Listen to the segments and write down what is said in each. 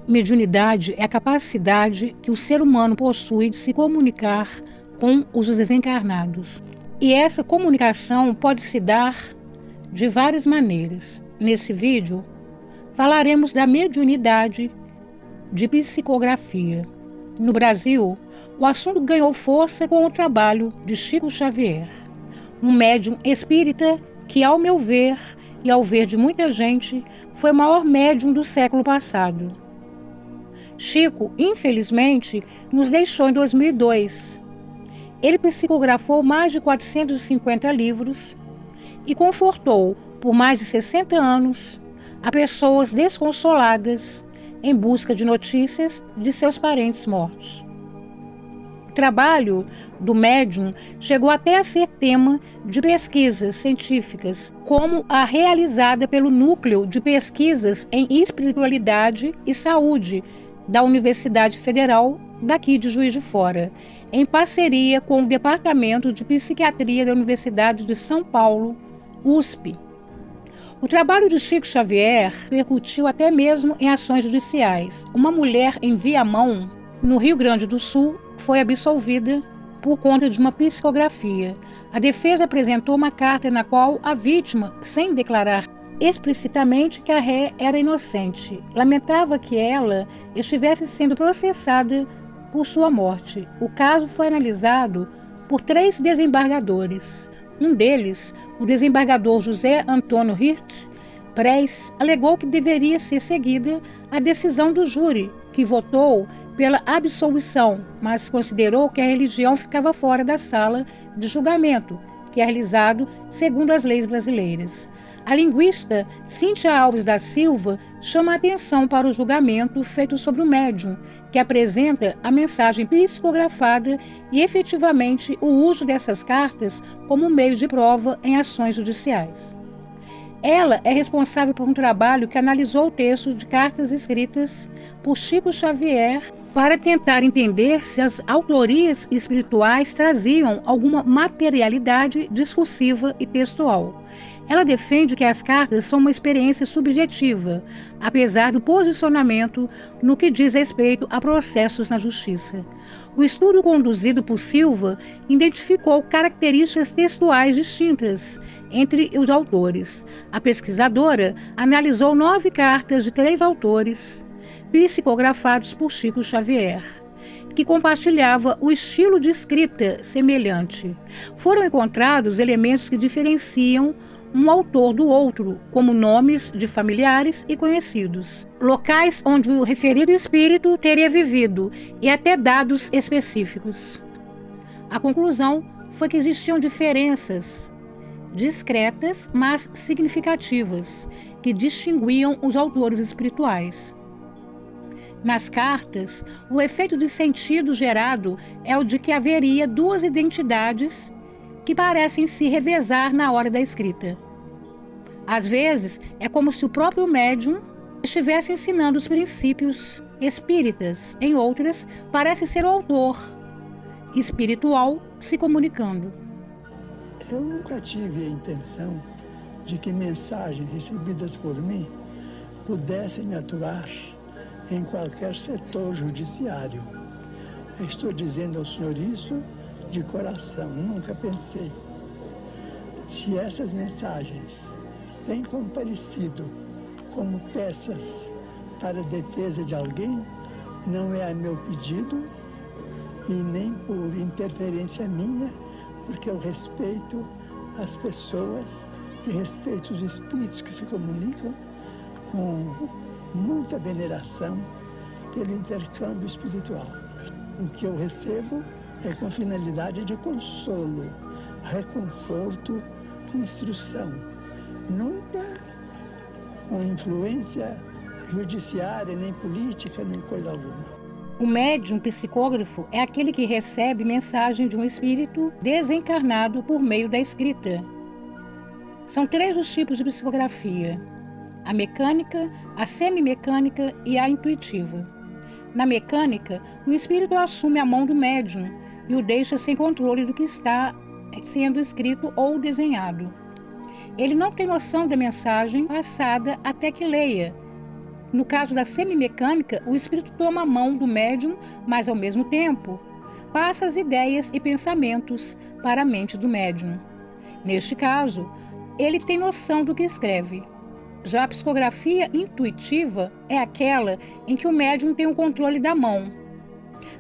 Mediunidade é a capacidade que o ser humano possui de se comunicar com os desencarnados. E essa comunicação pode se dar de várias maneiras. Nesse vídeo, falaremos da mediunidade de psicografia. No Brasil, o assunto ganhou força com o trabalho de Chico Xavier, um médium espírita que, ao meu ver e ao ver de muita gente, foi o maior médium do século passado. Chico, infelizmente, nos deixou em 2002. Ele psicografou mais de 450 livros e confortou, por mais de 60 anos, a pessoas desconsoladas em busca de notícias de seus parentes mortos. O trabalho do médium chegou até a ser tema de pesquisas científicas, como a realizada pelo Núcleo de Pesquisas em Espiritualidade e Saúde da Universidade Federal daqui de Juiz de Fora, em parceria com o Departamento de Psiquiatria da Universidade de São Paulo, USP. O trabalho de Chico Xavier repercutiu até mesmo em ações judiciais. Uma mulher em Viamão, no Rio Grande do Sul, foi absolvida por conta de uma psicografia. A defesa apresentou uma carta na qual a vítima, sem declarar explicitamente que a ré era inocente, lamentava que ela estivesse sendo processada por sua morte. O caso foi analisado por 3 desembargadores. Um deles, o desembargador José Antônio Hirtz Prez, alegou que deveria ser seguida a decisão do júri, que votou pela absolvição, mas considerou que a religião ficava fora da sala de julgamento, que é realizado segundo as leis brasileiras. A linguista Cíntia Alves da Silva chama a atenção para o julgamento feito sobre o médium, que apresenta a mensagem psicografada e efetivamente o uso dessas cartas como meio de prova em ações judiciais. Ela é responsável por um trabalho que analisou o texto de cartas escritas por Chico Xavier para tentar entender se as autorias espirituais traziam alguma materialidade discursiva e textual. Ela defende que as cartas são uma experiência subjetiva, apesar do posicionamento no que diz respeito a processos na justiça. O estudo conduzido por Silva identificou características textuais distintas entre os autores. A pesquisadora analisou 9 cartas de 3 autores, psicografados por Chico Xavier, que compartilhava o estilo de escrita semelhante. Foram encontrados elementos que diferenciam um autor do outro, como nomes de familiares e conhecidos, locais onde o referido espírito teria vivido e até dados específicos. A conclusão foi que existiam diferenças discretas, mas significativas, que distinguiam os autores espirituais. Nas cartas, o efeito de sentido gerado é o de que haveria 2 identidades que parecem se revezar na hora da escrita. Às vezes, é como se o próprio médium estivesse ensinando os princípios espíritas. Em outras, parece ser o autor espiritual se comunicando. Eu nunca tive a intenção de que mensagens recebidas por mim pudessem atuar em qualquer setor judiciário. Eu estou dizendo ao senhor isso de coração, nunca pensei. Se essas mensagens têm comparecido como peças para a defesa de alguém, não é a meu pedido e nem por interferência minha, porque eu respeito as pessoas e respeito os espíritos que se comunicam com muita veneração pelo intercâmbio espiritual. O que eu recebo é com finalidade de consolo, reconforto, instrução. Nunca com influência judiciária, nem política, nem coisa alguma. O médium psicógrafo é aquele que recebe mensagem de um espírito desencarnado por meio da escrita. São 3 os tipos de psicografia: a mecânica, a semimecânica e a intuitiva. Na mecânica, o espírito assume a mão do médium e o deixa sem controle do que está sendo escrito ou desenhado. Ele não tem noção da mensagem passada até que leia, No caso da semimecânica, o espírito toma a mão do médium, mas ao mesmo tempo passa as ideias e pensamentos para a mente do médium. Neste caso, ele tem noção do que escreve. Já a psicografia intuitiva é aquela em que o médium tem o controle da mão.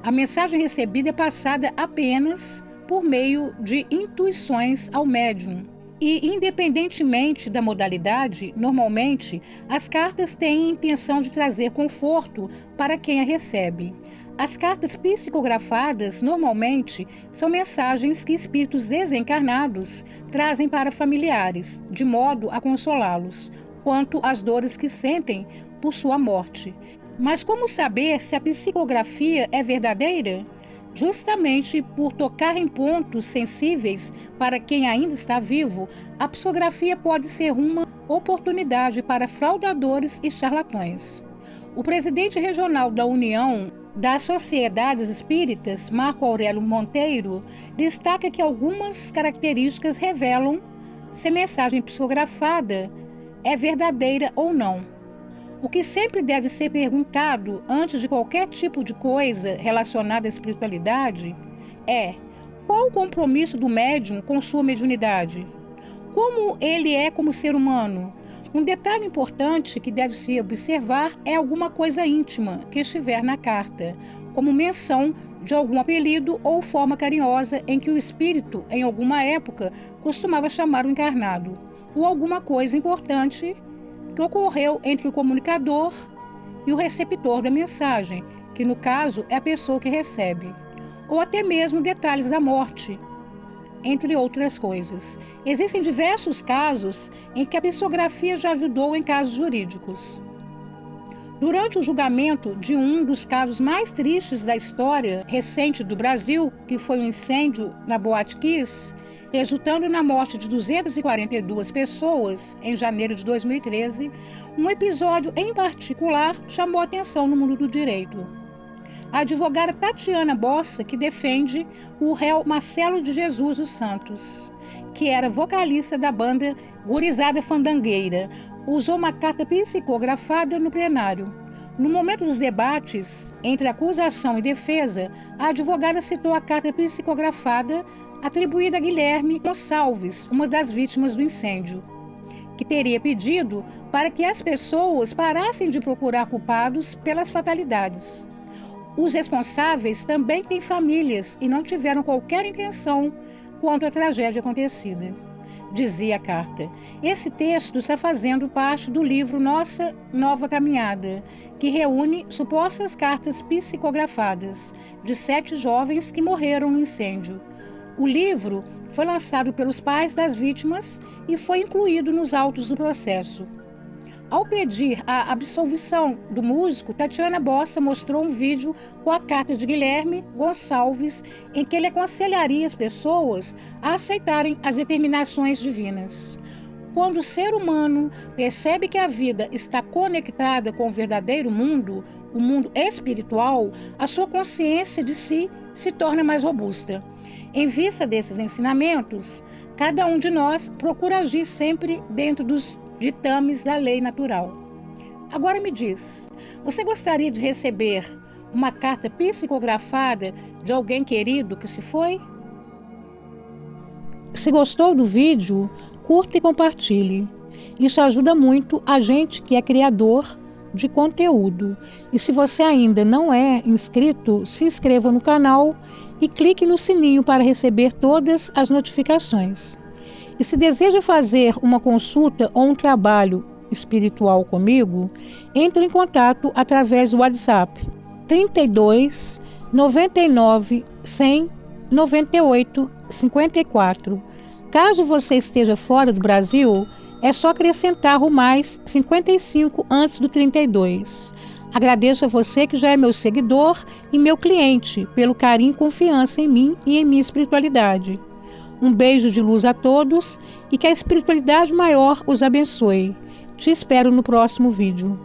A mensagem recebida é passada apenas por meio de intuições ao médium. E, independentemente da modalidade, normalmente, as cartas têm a intenção de trazer conforto para quem a recebe. As cartas psicografadas, normalmente, são mensagens que espíritos desencarnados trazem para familiares, de modo a consolá-los, quanto às dores que sentem por sua morte. Mas como saber se a psicografia é verdadeira? Justamente por tocar em pontos sensíveis para quem ainda está vivo, a psicografia pode ser uma oportunidade para fraudadores e charlatões. O presidente regional da União das Sociedades Espíritas, Marco Aurélio Monteiro, destaca que algumas características revelam se a mensagem psicografada é verdadeira ou não. O que sempre deve ser perguntado antes de qualquer tipo de coisa relacionada à espiritualidade é: qual o compromisso do médium com sua mediunidade? Como ele é como ser humano? Um detalhe importante que deve se observar é alguma coisa íntima que estiver na carta, como menção de algum apelido ou forma carinhosa em que o espírito, em alguma época, costumava chamar o encarnado, ou alguma coisa importante que ocorreu entre o comunicador e o receptor da mensagem, que no caso é a pessoa que recebe, ou até mesmo detalhes da morte, entre outras coisas. Existem diversos casos em que a psicografia já ajudou em casos jurídicos. Durante o julgamento de um dos casos mais tristes da história recente do Brasil, que foi o incêndio na Boate Kiss, resultando na morte de 242 pessoas em janeiro de 2013, um episódio em particular chamou a atenção no mundo do direito. A advogada Tatiana Bossa, que defende o réu Marcelo de Jesus dos Santos, que era vocalista da banda Gurizada Fandangueira, usou uma carta psicografada no plenário. No momento dos debates entre acusação e defesa, a advogada citou a carta psicografada atribuída a Guilherme Gonçalves, uma das vítimas do incêndio, que teria pedido para que as pessoas parassem de procurar culpados pelas fatalidades. Os responsáveis também têm famílias e não tiveram qualquer intenção quanto à tragédia acontecida, dizia a carta. Esse texto está fazendo parte do livro Nossa Nova Caminhada, que reúne supostas cartas psicografadas de 7 jovens que morreram no incêndio. O livro foi lançado pelos pais das vítimas e foi incluído nos autos do processo. Ao pedir a absolvição do músico, Tatiana Bossa mostrou um vídeo com a carta de Guilherme Gonçalves, em que ele aconselharia as pessoas a aceitarem as determinações divinas. Quando o ser humano percebe que a vida está conectada com o verdadeiro mundo, o mundo espiritual, a sua consciência de si se torna mais robusta. Em vista desses ensinamentos, cada um de nós procura agir sempre dentro dos ditames da lei natural. Agora me diz, você gostaria de receber uma carta psicografada de alguém querido que se foi? Se gostou do vídeo, curta e compartilhe. Isso ajuda muito a gente que é criador de conteúdo. E se você ainda não é inscrito, se inscreva no canal e clique no sininho para receber todas as notificações. E se deseja fazer uma consulta ou um trabalho espiritual comigo, entre em contato através do WhatsApp 32 99 100 98 54. Caso você esteja fora do Brasil, é só acrescentar o mais 55 antes do 32. Agradeço a você que já é meu seguidor e meu cliente pelo carinho e confiança em mim e em minha espiritualidade. Um beijo de luz a todos e que a espiritualidade maior os abençoe. Te espero no próximo vídeo.